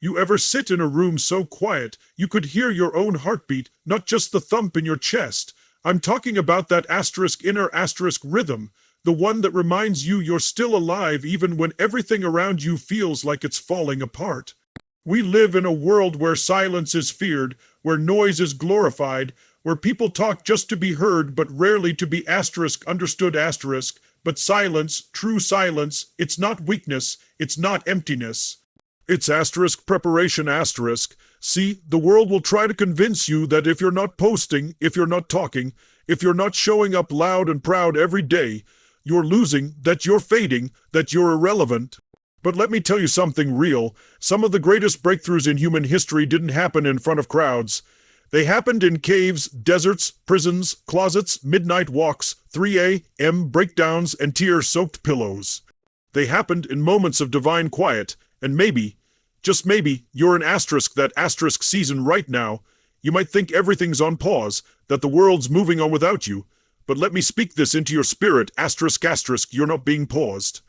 You ever sit in a room so quiet you could hear your own heartbeat, not just the thump in your chest? I'm talking about that asterisk inner asterisk rhythm, the one that reminds you you're still alive even when everything around you feels like it's falling apart. We live in a world where silence is feared, where noise is glorified, where people talk just to be heard but rarely to be asterisk understood asterisk. But silence, true silence, it's not weakness, it's not emptiness. It's asterisk preparation asterisk. See, the world will try to convince you that if you're not posting, if you're not talking, if you're not showing up loud and proud every day, you're losing, that you're fading, that you're irrelevant. But let me tell you something real. Some of the greatest breakthroughs in human history didn't happen in front of crowds. They happened in caves, deserts, prisons, closets, midnight walks, 3 a.m. breakdowns, and tear-soaked pillows. They happened in moments of divine quiet, and maybe, just maybe, you're an asterisk that asterisk season right now. You might think everything's on pause, that the world's moving on without you. But let me speak this into your spirit, asterisk asterisk, you're not being paused.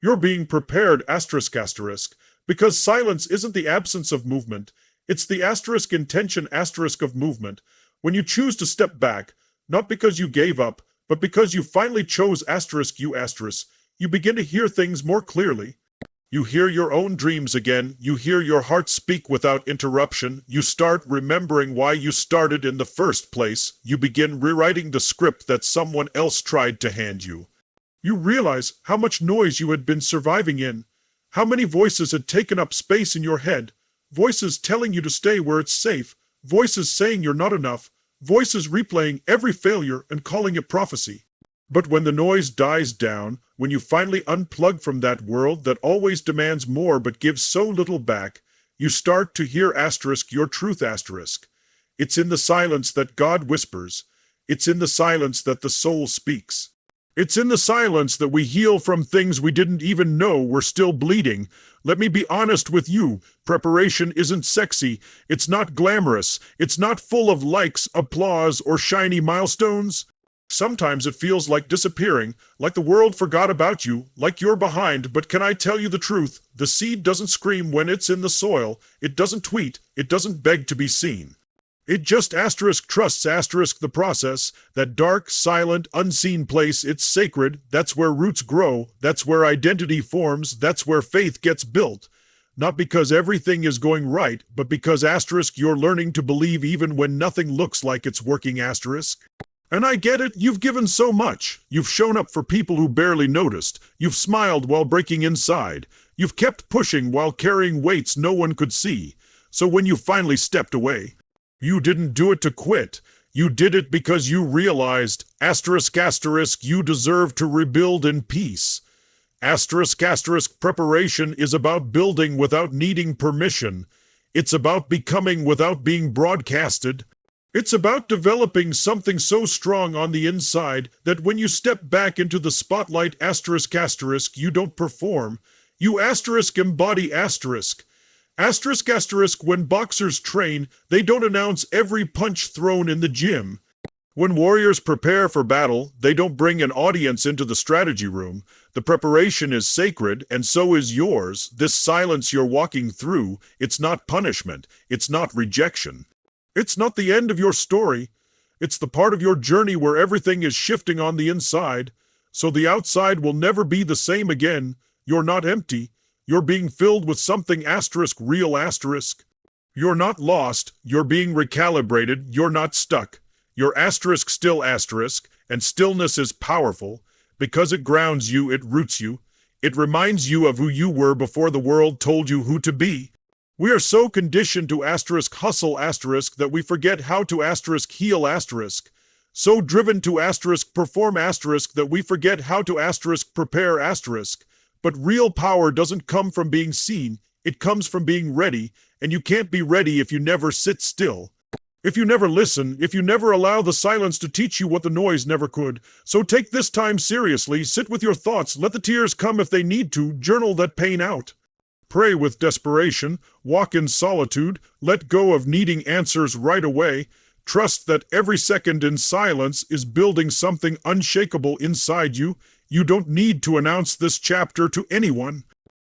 You're being prepared, asterisk asterisk, because silence isn't the absence of movement. It's the asterisk intention asterisk of movement. When you choose to step back, not because you gave up, but because you finally chose asterisk you begin to hear things more clearly. You hear your own dreams again. You hear your heart speak without interruption. You start remembering why you started in the first place. You begin rewriting the script that someone else tried to hand you. You realize how much noise you had been surviving in, how many voices had taken up space in your head, voices telling you to stay where it's safe, voices saying you're not enough, voices replaying every failure and calling it prophecy. But when the noise dies down, when you finally unplug from that world that always demands more but gives so little back, you start to hear asterisk your truth asterisk. It's in the silence that God whispers. It's in the silence that the soul speaks. It's in the silence that we heal from things we didn't even know were still bleeding. Let me be honest with you. Preparation isn't sexy. It's not glamorous. It's not full of likes, applause, or shiny milestones. Sometimes it feels like disappearing, like the world forgot about you, like you're behind. But can I tell you the truth? The seed doesn't scream when it's in the soil. It doesn't tweet. It doesn't beg to be seen. It just asterisk trusts asterisk the process, that dark, silent, unseen place. It's sacred. That's where roots grow. That's where identity forms. That's where faith gets built. Not because everything is going right, but because asterisk you're learning to believe even when nothing looks like it's working asterisk. And I get it, you've given so much. You've shown up for people who barely noticed. You've smiled while breaking inside. You've kept pushing while carrying weights no one could see. So when you finally stepped away, you didn't do it to quit. You did it because you realized, asterisk asterisk, you deserve to rebuild in peace. Asterisk asterisk preparation is about building without needing permission. It's about becoming without being broadcasted. It's about developing something so strong on the inside that when you step back into the spotlight asterisk asterisk, you don't perform. You asterisk embody asterisk. Asterisk asterisk, when boxers train, they don't announce every punch thrown in the gym. When warriors prepare for battle, they don't bring an audience into the strategy room. The preparation is sacred, and so is yours. This silence you're walking through, it's not punishment. It's not rejection. It's not the end of your story. It's the part of your journey where everything is shifting on the inside. So the outside will never be the same again. You're not empty. You're being filled with something asterisk real asterisk. You're not lost. You're being recalibrated. You're not stuck. You're asterisk still asterisk, and stillness is powerful. Because it grounds you, it roots you. It reminds you of who you were before the world told you who to be. We are so conditioned to asterisk hustle asterisk that we forget how to asterisk heal asterisk. So driven to asterisk perform asterisk that we forget how to asterisk prepare asterisk. But real power doesn't come from being seen. It comes from being ready, and you can't be ready if you never sit still. If you never listen, if you never allow the silence to teach you what the noise never could. So take this time seriously, sit with your thoughts, let the tears come if they need to, journal that pain out. Pray with desperation, walk in solitude, let go of needing answers right away. Trust that every second in silence is building something unshakable inside you. You don't need to announce this chapter to anyone.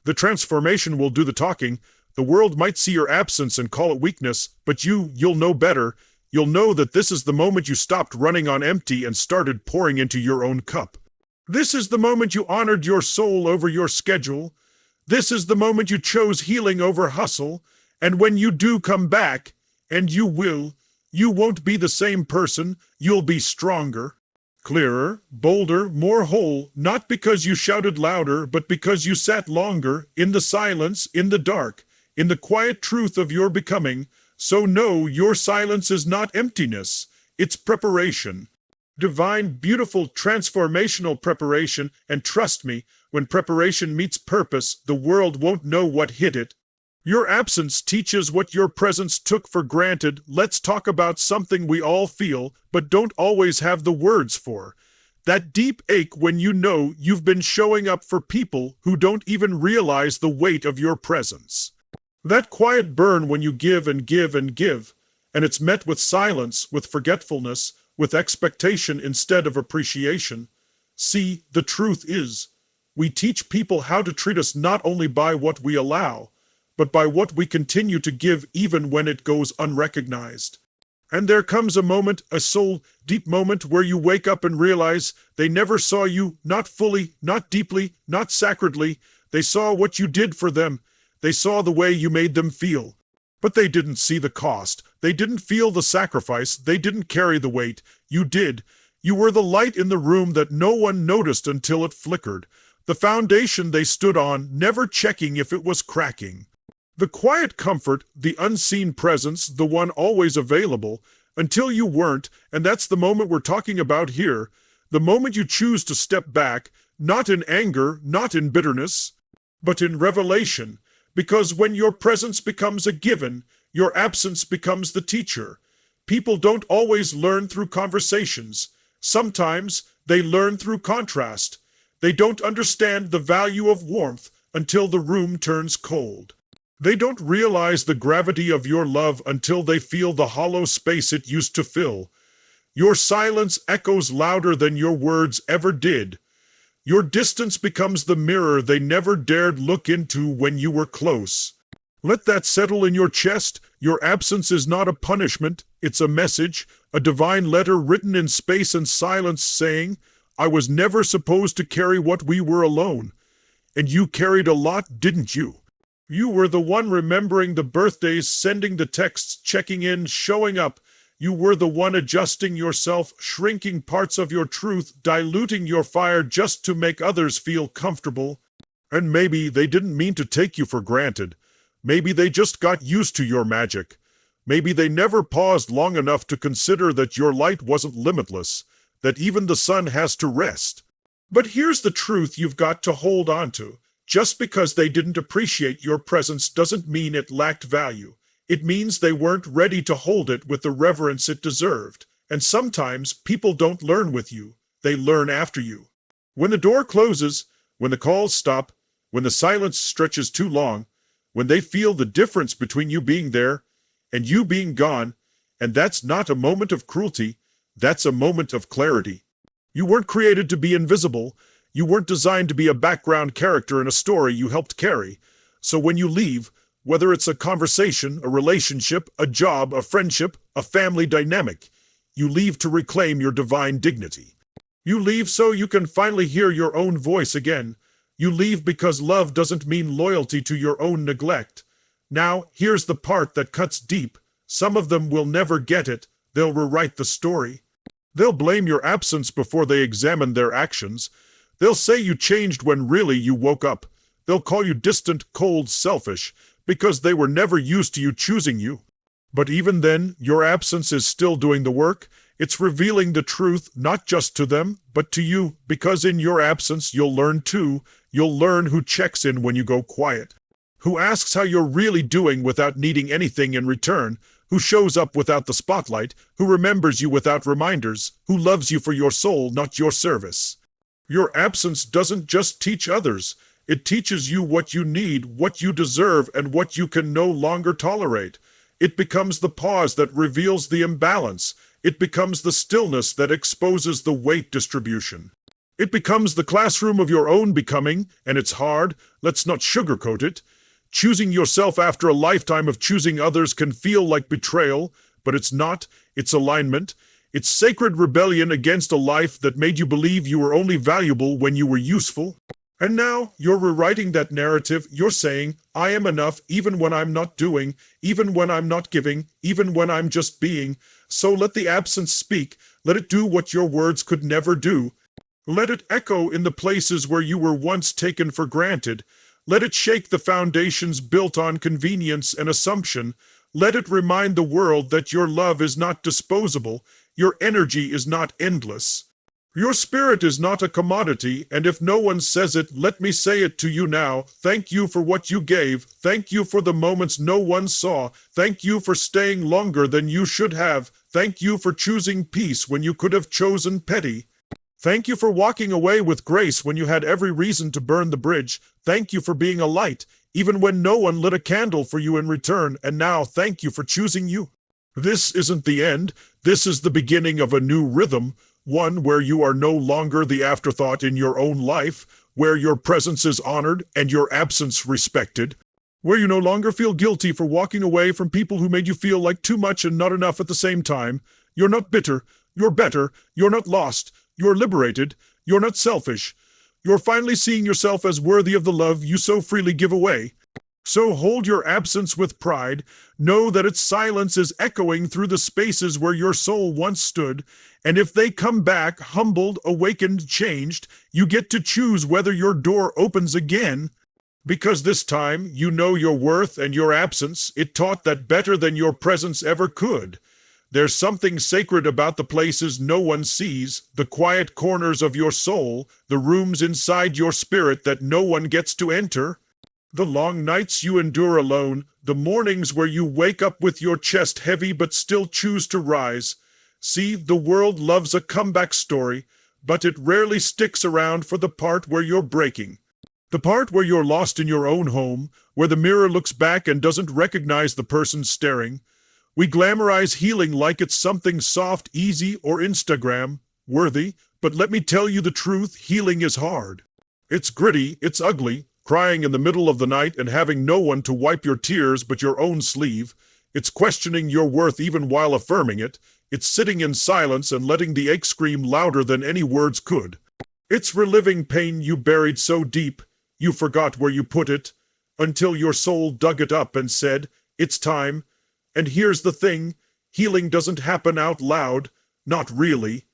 The transformation will do the talking. The world might see your absence and call it weakness, but you'll know better. You'll know that this is the moment you stopped running on empty and started pouring into your own cup. This is the moment you honored your soul over your schedule. This is the moment you chose healing over hustle. And when you do come back, and you will, you won't be the same person. You'll be stronger, clearer, bolder, more whole, not because you shouted louder, but because you sat longer, in the silence, in the dark, in the quiet truth of your becoming. So no, your silence is not emptiness, it's preparation. Divine, beautiful, transformational preparation, and trust me, when preparation meets purpose, the world won't know what hit it. Your absence teaches what your presence took for granted. Let's talk about something we all feel, but don't always have the words for. That deep ache when you know you've been showing up for people who don't even realize the weight of your presence. That quiet burn when you give and give and give, and it's met with silence, with forgetfulness, with expectation instead of appreciation. See, the truth is, we teach people how to treat us not only by what we allow, but by what we continue to give even when it goes unrecognized. And there comes a moment, a soul-deep moment, where you wake up and realize they never saw you, not fully, not deeply, not sacredly. They saw what you did for them. They saw the way you made them feel. But they didn't see the cost. They didn't feel the sacrifice. They didn't carry the weight. You did. You were the light in the room that no one noticed until it flickered. The foundation they stood on, never checking if it was cracking. The quiet comfort, the unseen presence, the one always available, until you weren't, and that's the moment we're talking about here. The moment you choose to step back, not in anger, not in bitterness, but in revelation. Because when your presence becomes a given, your absence becomes the teacher. People don't always learn through conversations. Sometimes they learn through contrast. They don't understand the value of warmth until the room turns cold. They don't realize the gravity of your love until they feel the hollow space it used to fill. Your silence echoes louder than your words ever did. Your distance becomes the mirror they never dared look into when you were close. Let that settle in your chest. Your absence is not a punishment, it's a message, a divine letter written in space and silence saying, I was never supposed to carry what we were alone. And you carried a lot, didn't you? You were the one remembering the birthdays, sending the texts, checking in, showing up. You were the one adjusting yourself, shrinking parts of your truth, diluting your fire just to make others feel comfortable. And maybe they didn't mean to take you for granted. Maybe they just got used to your magic. Maybe they never paused long enough to consider that your light wasn't limitless, that even the sun has to rest. But here's the truth you've got to hold on to. Just because they didn't appreciate your presence doesn't mean it lacked value. It means they weren't ready to hold it with the reverence it deserved. And sometimes people don't learn with you. They learn after you. When the door closes, when the calls stop, when the silence stretches too long, when they feel the difference between you being there and you being gone, and that's not a moment of cruelty, that's a moment of clarity. You weren't created to be invisible. You weren't designed to be a background character in a story you helped carry. So when you leave, whether it's a conversation, a relationship, a job, a friendship, a family dynamic, you leave to reclaim your divine dignity. You leave so you can finally hear your own voice again. You leave because love doesn't mean loyalty to your own neglect. Now, here's the part that cuts deep. Some of them will never get it. They'll rewrite the story. They'll blame your absence before they examine their actions. They'll say you changed when really you woke up. They'll call you distant, cold, selfish, because they were never used to you choosing you. But even then, your absence is still doing the work. It's revealing the truth, not just to them, but to you, because in your absence you'll learn too. You'll learn who checks in when you go quiet, who asks how you're really doing without needing anything in return, who shows up without the spotlight, who remembers you without reminders, who loves you for your soul, not your service. Your absence doesn't just teach others. It teaches you what you need, what you deserve, and what you can no longer tolerate. It becomes the pause that reveals the imbalance. It becomes the stillness that exposes the weight distribution. It becomes the classroom of your own becoming, and it's hard. Let's not sugarcoat it. Choosing yourself after a lifetime of choosing others can feel like betrayal, but it's not. It's alignment. It's sacred rebellion against a life that made you believe you were only valuable when you were useful. And now you're rewriting that narrative. You're saying, I am enough even when I'm not doing, even when I'm not giving, even when I'm just being. So let the absence speak. Let it do what your words could never do. Let it echo in the places where you were once taken for granted. Let it shake the foundations built on convenience and assumption. Let it remind the world that your love is not disposable. Your energy is not endless. Your spirit is not a commodity, and if no one says it, let me say it to you now. Thank you for what you gave. Thank you for the moments no one saw. Thank you for staying longer than you should have. Thank you for choosing peace when you could have chosen petty. Thank you for walking away with grace when you had every reason to burn the bridge. Thank you for being a light, even when no one lit a candle for you in return, and now thank you for choosing you. This isn't the end. This is the beginning of a new rhythm. One where you are no longer the afterthought in your own life, where your presence is honored and your absence respected, where you no longer feel guilty for walking away from people who made you feel like too much and not enough at the same time. You're not bitter, you're better, you're not lost, you're liberated, you're not selfish. You're finally seeing yourself as worthy of the love you so freely give away. So hold your absence with pride. Know that its silence is echoing through the spaces where your soul once stood. And if they come back, humbled, awakened, changed, you get to choose whether your door opens again. Because this time, you know your worth and your absence. It taught that better than your presence ever could. There's something sacred about the places no one sees, the quiet corners of your soul, the rooms inside your spirit that no one gets to enter. The long nights you endure alone, the mornings where you wake up with your chest heavy but still choose to rise. See, the world loves a comeback story, but it rarely sticks around for the part where you're breaking. The part where you're lost in your own home, where the mirror looks back and doesn't recognize the person staring. We glamorize healing like it's something soft, easy, or Instagram worthy, but let me tell you the truth, healing is hard. It's gritty, it's ugly. Crying in the middle of the night and having no one to wipe your tears but your own sleeve. It's questioning your worth even while affirming it. It's sitting in silence and letting the ache scream louder than any words could. It's reliving pain you buried so deep, you forgot where you put it, until your soul dug it up and said, it's time. And here's the thing, healing doesn't happen out loud, not really.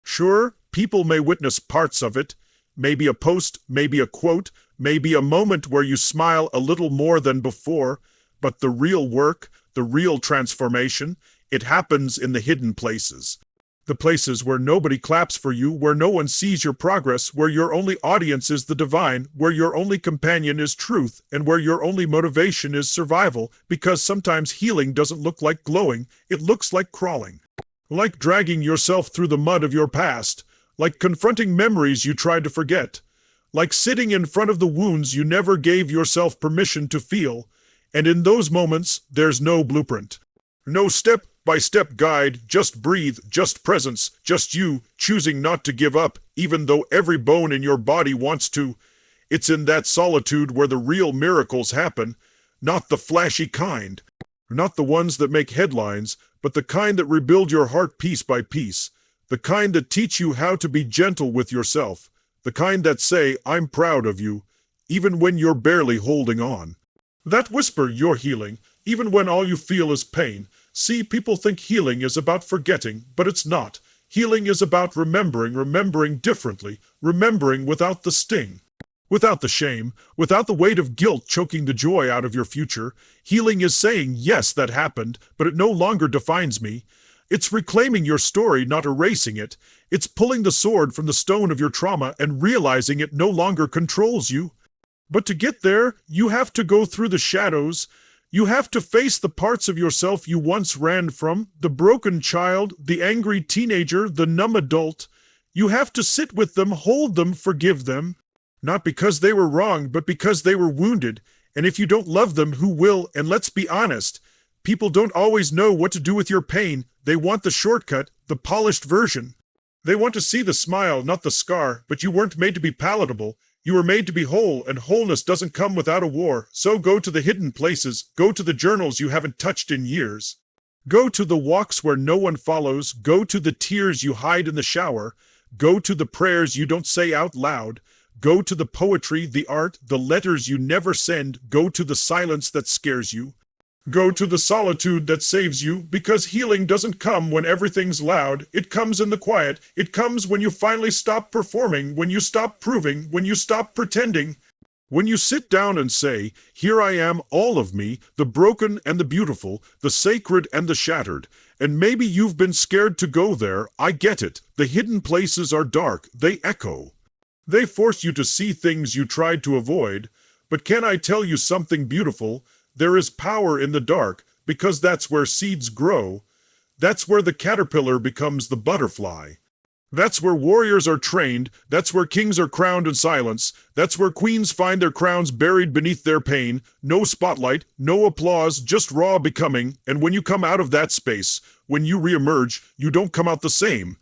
Sure, people may witness parts of it, maybe a post, maybe a quote, maybe a moment where you smile a little more than before, but the real work, the real transformation, it happens in the hidden places. The places where nobody claps for you, where no one sees your progress, where your only audience is the divine, where your only companion is truth, and where your only motivation is survival, because sometimes healing doesn't look like glowing, it looks like crawling. Like dragging yourself through the mud of your past, like confronting memories you tried to forget, like sitting in front of the wounds you never gave yourself permission to feel, and in those moments, there's no blueprint. No step-by-step guide, just breathe, just presence, just you, choosing not to give up, even though every bone in your body wants to. It's in that solitude where the real miracles happen, not the flashy kind, not the ones that make headlines, but the kind that rebuild your heart piece by piece, the kind that teach you how to be gentle with yourself, the kind that say, I'm proud of you, even when you're barely holding on. That whisper you're healing, even when all you feel is pain. See, people think healing is about forgetting, but it's not. Healing is about remembering differently, remembering without the sting, without the shame, without the weight of guilt choking the joy out of your future. Healing is saying, yes, that happened, but it no longer defines me. It's reclaiming your story, not erasing it. It's pulling the sword from the stone of your trauma and realizing it no longer controls you. But to get there, you have to go through the shadows. You have to face the parts of yourself you once ran from, the broken child, the angry teenager, the numb adult. You have to sit with them, hold them, forgive them. Not because they were wrong, but because they were wounded. And if you don't love them, who will? And let's be honest, people don't always know what to do with your pain. They want the shortcut, the polished version. They want to see the smile, not the scar, but you weren't made to be palatable. You were made to be whole, and wholeness doesn't come without a war. So go to the hidden places, go to the journals you haven't touched in years. Go to the walks where no one follows, go to the tears you hide in the shower, go to the prayers you don't say out loud, go to the poetry, the art, the letters you never send, go to the silence that scares you. Go to the solitude that saves you, because healing doesn't come when everything's loud. It comes in the quiet. It comes when you finally stop performing, when you stop proving, when you stop pretending. When you sit down and say, "Here I am, all of me, the broken and the beautiful, the sacred and the shattered." And maybe you've been scared to go there. I get it. The hidden places are dark. They echo. They force you to see things you tried to avoid. But can I tell you something beautiful? There is power in the dark, because that's where seeds grow. That's where the caterpillar becomes the butterfly. That's where warriors are trained. That's where kings are crowned in silence. That's where queens find their crowns buried beneath their pain. No spotlight, no applause, just raw becoming. And when you come out of that space, when you reemerge, you don't come out the same.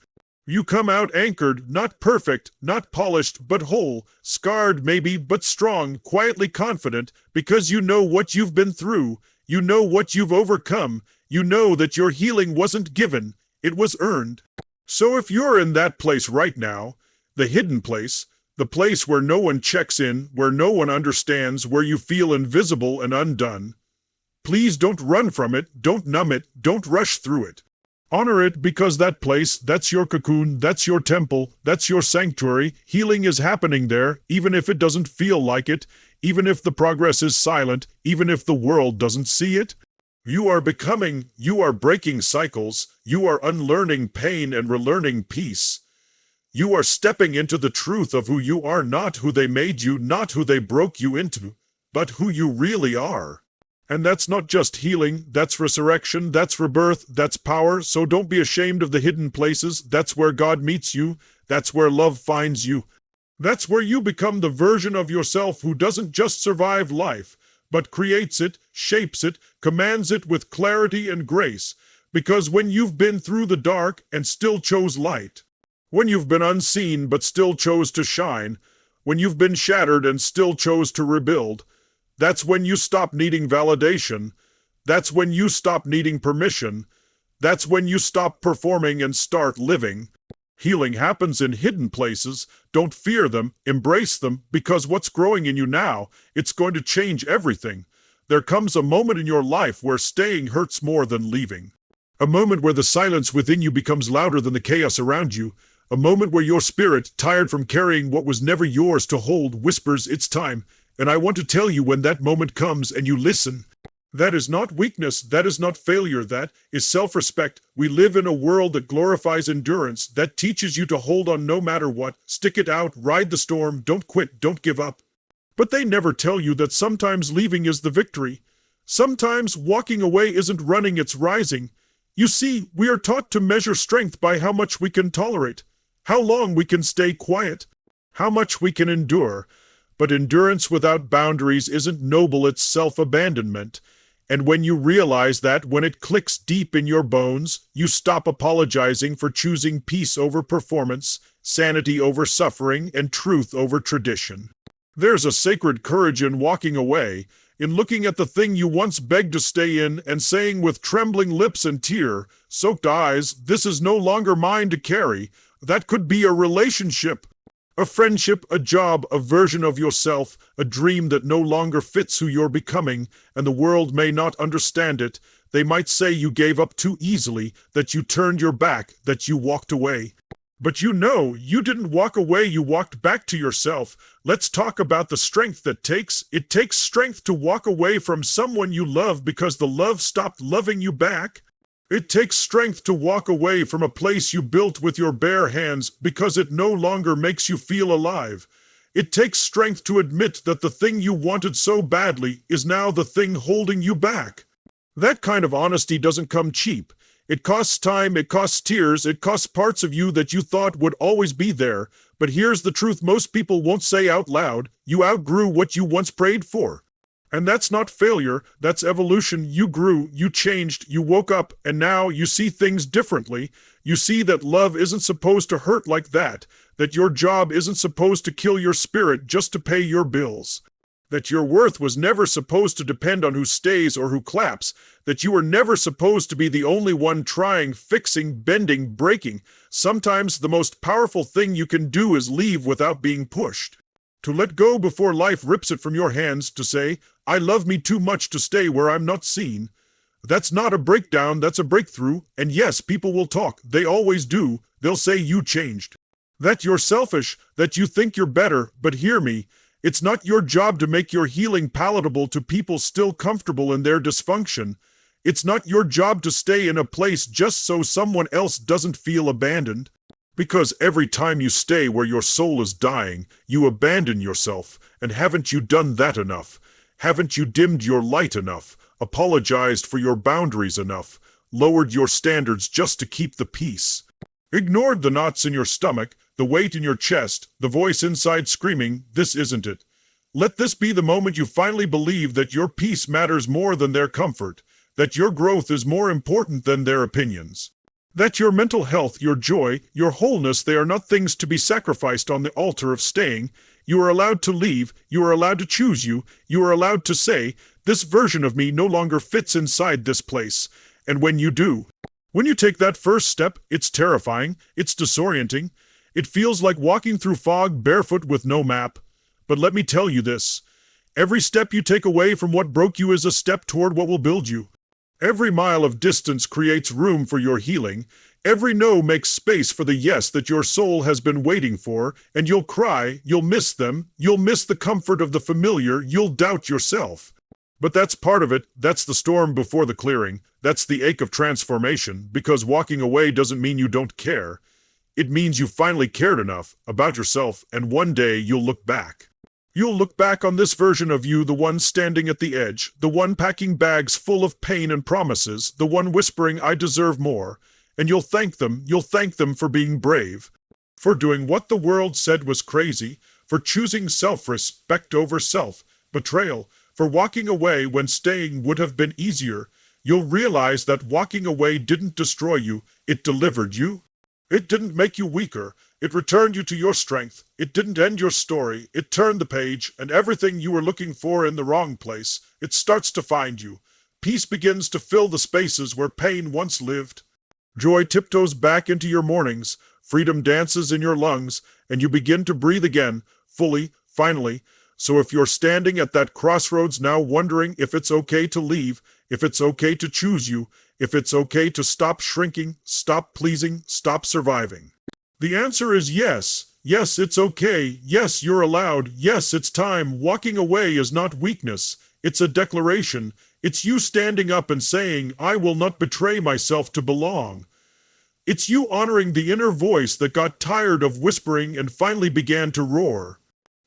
You come out anchored, not perfect, not polished, but whole, scarred maybe, but strong, quietly confident, because you know what you've been through, you know what you've overcome, you know that your healing wasn't given, it was earned. So if you're in that place right now, the hidden place, the place where no one checks in, where no one understands, where you feel invisible and undone, please don't run from it, don't numb it, don't rush through it. Honor it, because that place, that's your cocoon, that's your temple, that's your sanctuary. Healing is happening there, even if it doesn't feel like it, even if the progress is silent, even if the world doesn't see it. You are becoming, you are breaking cycles, you are unlearning pain and relearning peace. You are stepping into the truth of who you are, not who they made you, not who they broke you into, but who you really are. And that's not just healing, that's resurrection, that's rebirth, that's power. So don't be ashamed of the hidden places. That's where God meets you. That's where love finds you. That's where you become the version of yourself who doesn't just survive life, but creates it, shapes it, commands it with clarity and grace. Because when you've been through the dark and still chose light, when you've been unseen but still chose to shine, when you've been shattered and still chose to rebuild, that's when you stop needing validation. That's when you stop needing permission. That's when you stop performing and start living. Healing happens in hidden places. Don't fear them, embrace them, because what's growing in you now, it's going to change everything. There comes a moment in your life where staying hurts more than leaving. A moment where the silence within you becomes louder than the chaos around you. A moment where your spirit, tired from carrying what was never yours to hold, whispers, "It's time." And I want to tell you, when that moment comes and you listen, that is not weakness, that is not failure, that is self-respect. We live in a world that glorifies endurance, that teaches you to hold on no matter what, stick it out, ride the storm, don't quit, don't give up. But they never tell you that sometimes leaving is the victory. Sometimes walking away isn't running, it's rising. You see, we are taught to measure strength by how much we can tolerate, how long we can stay quiet, how much we can endure. But endurance without boundaries isn't noble, it's self-abandonment. And when you realize that, when it clicks deep in your bones, you stop apologizing for choosing peace over performance, sanity over suffering, and truth over tradition. There's a sacred courage in walking away, in looking at the thing you once begged to stay in and saying with trembling lips and tear-soaked eyes, "This is no longer mine to carry." That could be a relationship, a friendship, a job, a version of yourself, a dream that no longer fits who you're becoming, and the world may not understand it. They might say you gave up too easily, that you turned your back, that you walked away. But you know, you didn't walk away, you walked back to yourself. Let's talk about the strength that takes. It takes strength to walk away from someone you love because the love stopped loving you back. It takes strength to walk away from a place you built with your bare hands because it no longer makes you feel alive. It takes strength to admit that the thing you wanted so badly is now the thing holding you back. That kind of honesty doesn't come cheap. It costs time, it costs tears, it costs parts of you that you thought would always be there. But here's the truth most people won't say out loud: you outgrew what you once prayed for. And that's not failure, that's evolution. You grew, you changed, you woke up, and now you see things differently. You see that love isn't supposed to hurt like that that your job isn't supposed to kill your spirit just to pay your bills, that your worth was never supposed to depend on who stays or who claps, that you were never supposed to be the only one trying, fixing, bending, breaking. Sometimes the most powerful thing you can do is leave without being pushed. To let go before life rips it from your hands, to say, I love me too much to stay where I'm not seen. That's not a breakdown, that's a breakthrough. And yes, people will talk. They always do. They'll say you changed, that you're selfish, that you think you're better. But hear me, it's not your job to make your healing palatable to people still comfortable in their dysfunction. It's not your job to stay in a place just so someone else doesn't feel abandoned. Because every time you stay where your soul is dying, you abandon yourself. And haven't you done that enough? Haven't you dimmed your light enough? Apologized for your boundaries enough? Lowered your standards just to keep the peace? Ignored the knots in your stomach, the weight in your chest, the voice inside screaming, this isn't it. Let this be the moment you finally believe that your peace matters more than their comfort, that your growth is more important than their opinions, that your mental health, your joy, your wholeness, they are not things to be sacrificed on the altar of staying. You are allowed to leave, you are allowed to choose you are allowed to say, this version of me no longer fits inside this place. And when you do, when you take that first step, it's terrifying, it's disorienting. It feels like walking through fog barefoot with no map. But let me tell you this, every step you take away from what broke you is a step toward what will build you. Every mile of distance creates room for your healing. Every no makes space for the yes that your soul has been waiting for, and you'll cry, you'll miss them, you'll miss the comfort of the familiar, you'll doubt yourself. But that's part of it, that's the storm before the clearing, that's the ache of transformation, because walking away doesn't mean you don't care. It means you finally cared enough about yourself, and one day you'll look back. You'll look back on this version of you, the one standing at the edge, the one packing bags full of pain and promises, the one whispering, I deserve more. And you'll thank them for being brave, for doing what the world said was crazy, for choosing self-respect over self-betrayal, for walking away when staying would have been easier. You'll realize that walking away didn't destroy you, it delivered you. It didn't make you weaker, it returned you to your strength. It didn't end your story, it turned the page, and everything you were looking for in the wrong place, it starts to find you. Peace begins to fill the spaces where pain once lived. Joy tiptoes back into your mornings, freedom dances in your lungs, and you begin to breathe again, fully, finally. So if you're standing at that crossroads now wondering if it's okay to leave, if it's okay to choose you, if it's okay to stop shrinking, stop pleasing, stop surviving, the answer is yes. Yes, it's okay. Yes, you're allowed. Yes, it's time. Walking away is not weakness. It's a declaration. It's you standing up and saying, I will not betray myself to belong. It's you honoring the inner voice that got tired of whispering and finally began to roar.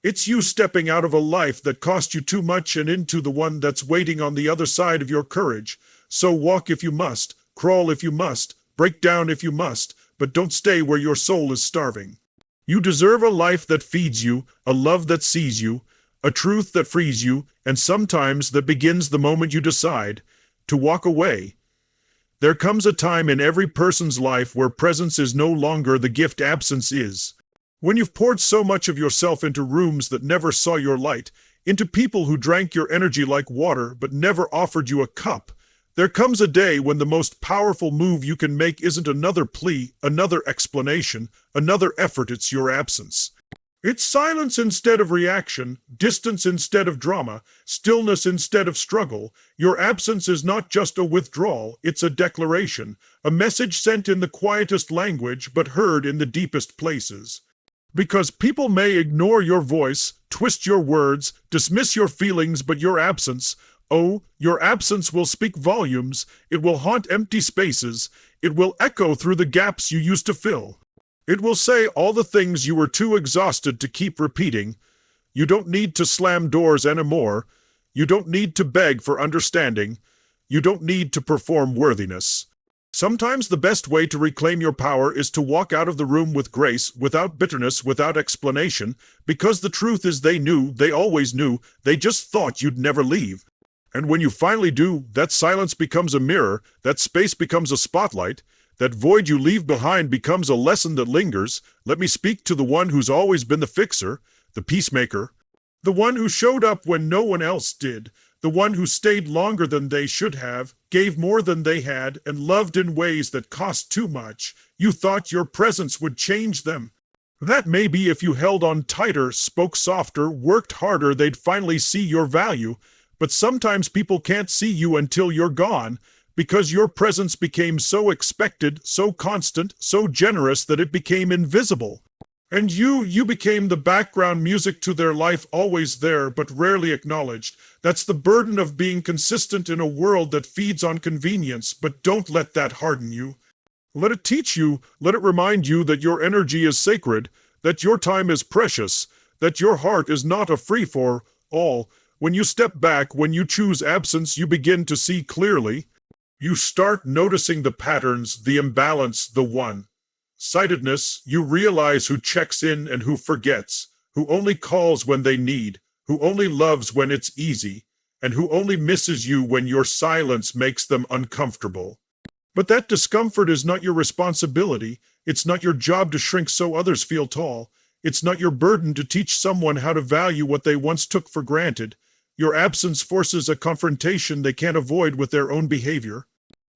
It's you stepping out of a life that cost you too much and into the one that's waiting on the other side of your courage. So walk if you must, crawl if you must, break down if you must, but don't stay where your soul is starving. You deserve a life that feeds you, a love that sees you, a truth that frees you, and sometimes that begins the moment you decide to walk away. There comes a time in every person's life where presence is no longer the gift absence is. When you've poured so much of yourself into rooms that never saw your light, into people who drank your energy like water but never offered you a cup, there comes a day when the most powerful move you can make isn't another plea, another explanation, another effort, it's your absence. It's silence instead of reaction, distance instead of drama, stillness instead of struggle. Your absence is not just a withdrawal, it's a declaration, a message sent in the quietest language but heard in the deepest places. Because people may ignore your voice, twist your words, dismiss your feelings, but your absence, oh, your absence will speak volumes. It will haunt empty spaces. It will echo through the gaps you used to fill. It will say all the things you were too exhausted to keep repeating. You don't need to slam doors anymore. You don't need to beg for understanding. You don't need to perform worthiness. Sometimes the best way to reclaim your power is to walk out of the room with grace, without bitterness, without explanation, because the truth is they always knew, they just thought you'd never leave. And when you finally do, that silence becomes a mirror, that space becomes a spotlight, That void you leave behind becomes a lesson that lingers. Let me speak to the one who's always been the fixer, the peacemaker, the one who showed up when no one else did, the one who stayed longer than they should have, gave more than they had, and loved in ways that cost too much. You thought your presence would change them. That may be if you held on tighter, spoke softer, worked harder, they'd finally see your value. But sometimes people can't see you until you're gone, because your presence became so expected, so constant, so generous that it became invisible. And you became the background music to their life, always there, but rarely acknowledged. That's the burden of being consistent in a world that feeds on convenience, but don't let that harden you. Let it teach you, let it remind you that your energy is sacred, that your time is precious, that your heart is not a free-for-all. When you step back, when you choose absence, you begin to see clearly. You start noticing the patterns, the imbalance, the one-sidedness. You realize who checks in and who forgets, who only calls when they need, who only loves when it's easy, and who only misses you when your silence makes them uncomfortable. But that discomfort is not your responsibility. It's not your job to shrink so others feel tall. It's not your burden to teach someone how to value what they once took for granted. Your absence forces a confrontation they can't avoid with their own behavior,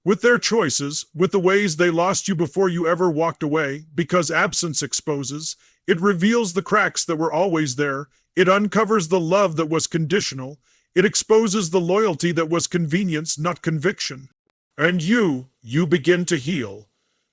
with their choices, with the ways they lost you before you ever walked away, because absence exposes. It reveals the cracks that were always there. It uncovers the love that was conditional. It exposes the loyalty that was convenience, not conviction. And you begin to heal.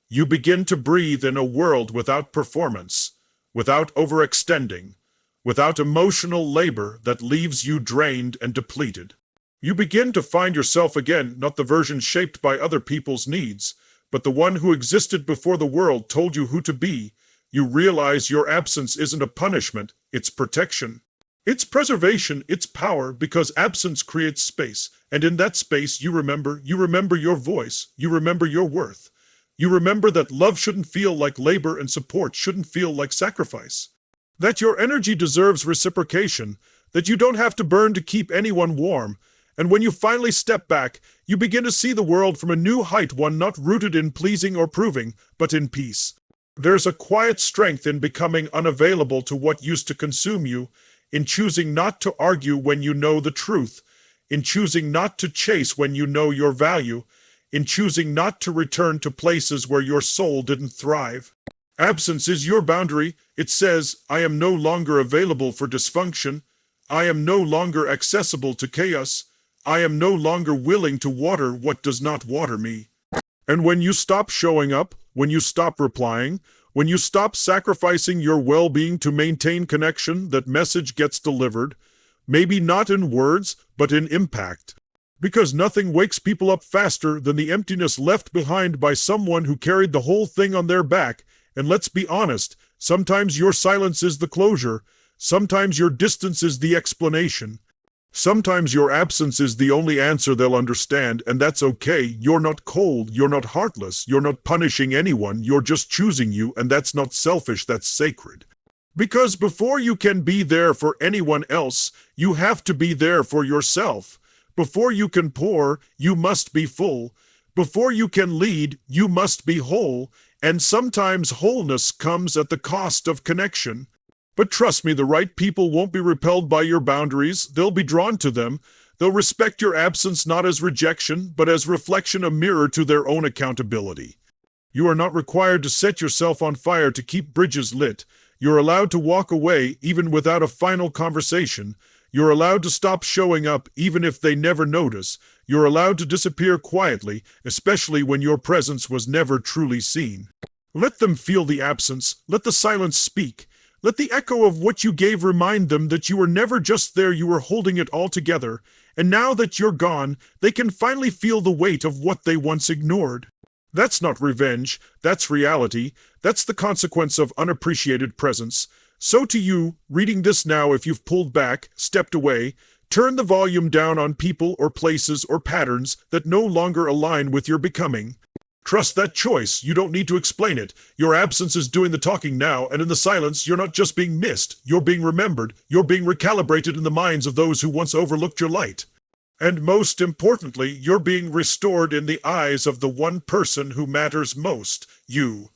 You begin to breathe in a world without performance, without overextending, without emotional labor that leaves you drained and depleted. You begin to find yourself again, not the version shaped by other people's needs, but the one who existed before the world told you who to be. You realize your absence isn't a punishment, it's protection. It's preservation, it's power, because absence creates space, and in that space you remember your voice, you remember your worth. You remember that love shouldn't feel like labor and support shouldn't feel like sacrifice. That your energy deserves reciprocation, that you don't have to burn to keep anyone warm, and when you finally step back, you begin to see the world from a new height, one not rooted in pleasing or proving, but in peace. There's a quiet strength in becoming unavailable to what used to consume you, in choosing not to argue when you know the truth, in choosing not to chase when you know your value, in choosing not to return to places where your soul didn't thrive. Absence is your boundary. It says, I am no longer available for dysfunction. I am no longer accessible to chaos. I am no longer willing to water what does not water me. And when you stop showing up, when you stop replying, when you stop sacrificing your well-being to maintain connection, that message gets delivered, maybe not in words, but in impact. Because nothing wakes people up faster than the emptiness left behind by someone who carried the whole thing on their back. And let's be honest, sometimes your silence is the closure, sometimes your distance is the explanation. Sometimes your absence is the only answer they'll understand, and that's okay. You're not cold, you're not heartless, you're not punishing anyone, you're just choosing you, and that's not selfish, that's sacred. Because before you can be there for anyone else, you have to be there for yourself. Before you can pour, you must be full. Before you can lead, you must be whole, and sometimes wholeness comes at the cost of connection. But trust me, the right people won't be repelled by your boundaries. They'll be drawn to them. They'll respect your absence not as rejection, but as reflection, a mirror to their own accountability. You are not required to set yourself on fire to keep bridges lit. You're allowed to walk away even without a final conversation. You're allowed to stop showing up even if they never notice. You're allowed to disappear quietly, especially when your presence was never truly seen. Let them feel the absence. Let the silence speak. Let the echo of what you gave remind them that you were never just there, you were holding it all together. And now that you're gone, they can finally feel the weight of what they once ignored. That's not revenge, that's reality. That's the consequence of unappreciated presence. So to you, reading this now, if you've pulled back, stepped away, turn the volume down on people or places or patterns that no longer align with your becoming. Trust that choice. You don't need to explain it. Your absence is doing the talking now, and in the silence, you're not just being missed. You're being remembered. You're being recalibrated in the minds of those who once overlooked your light. And most importantly, you're being restored in the eyes of the one person who matters most, you.